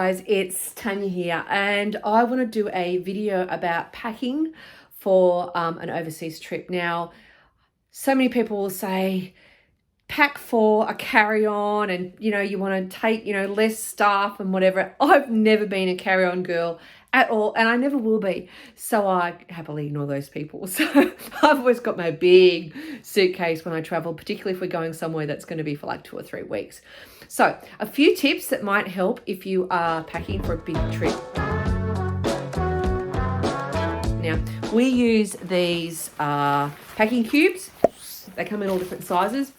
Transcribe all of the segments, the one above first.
guys, it's Tanya here, and I want to do a video about packing for an overseas trip. Now, so many people will say pack for a carry-on, and you want to take less stuff and whatever. I've never been a carry-on girl at all, and I never will be, so I happily ignore those people. So I've always got my big suitcase when I travel, particularly if we're going somewhere that's going to be for like 2 or 3 weeks. So a few tips that might help if you are packing for a big trip. Now, we use these packing cubes. They come in all different sizes.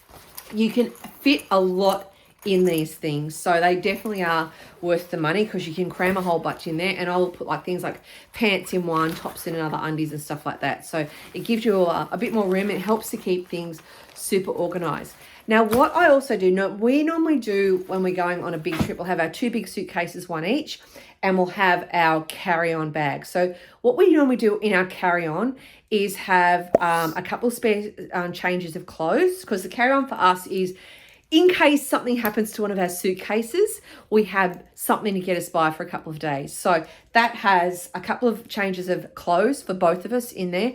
You can fit a lot in these things, so they definitely are worth the money because you can cram a whole bunch in there. And I'll put like things like pants in one, tops in another, undies and stuff like that, so it gives you a bit more room. It helps to keep things super organized. Now, what I also do, we normally do when we're going on a big trip, we'll have our 2 big suitcases, one each, and we'll have our carry-on bag. So what we normally do in our carry-on is have a couple of spare changes of clothes, because the carry-on for us is, in case something happens to one of our suitcases, we have something to get us by for a couple of days. So that has a couple of changes of clothes for both of us in there.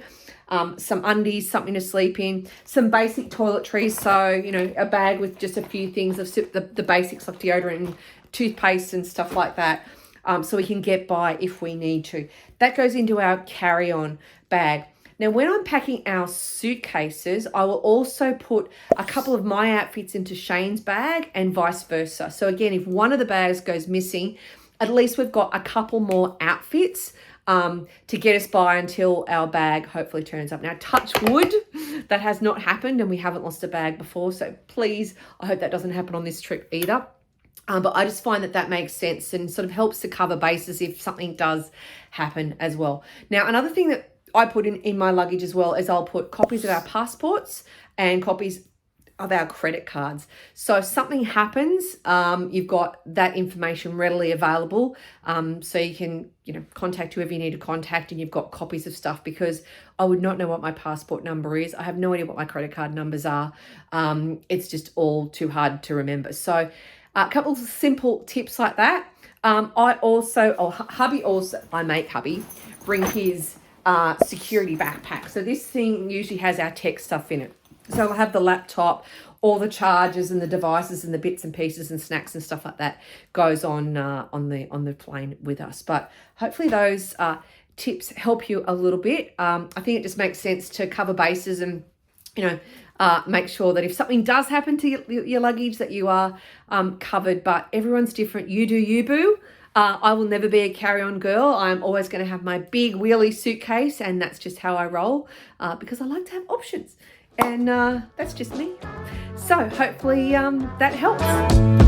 Some undies, something to sleep in, some basic toiletries. So, a bag with just a few things of the basics like deodorant and toothpaste and stuff like that. So we can get by if we need to. That goes into our carry-on bag. Now, when I'm packing our suitcases, I will also put a couple of my outfits into Shane's bag and vice versa. So again, if one of the bags goes missing, at least we've got a couple more outfits to get us by until our bag hopefully turns up. Now, touch wood, that has not happened and we haven't lost a bag before. So please, I hope that doesn't happen on this trip either. But I just find that makes sense and sort of helps to cover bases if something does happen as well. Now, another thing that I put in my luggage as well is I'll put copies of our passports and copies of our credit cards. So if something happens, you've got that information readily available. So you can, contact whoever you need to contact, and you've got copies of stuff, because I would not know what my passport number is. I have no idea what my credit card numbers are. It's just all too hard to remember. So a couple of simple tips like that. I make hubby bring his security backpack. So this thing usually has our tech stuff in it. So I'll have the laptop, all the chargers and the devices and the bits and pieces and snacks and stuff like that goes on the plane with us. But hopefully those tips help you a little bit. I think it just makes sense to cover bases and make sure that if something does happen to your luggage, that you are covered. But everyone's different. You do you, boo. I will never be a carry-on girl. I'm always going to have my big wheelie suitcase, and that's just how I roll, because I like to have options, and that's just me. So hopefully that helps.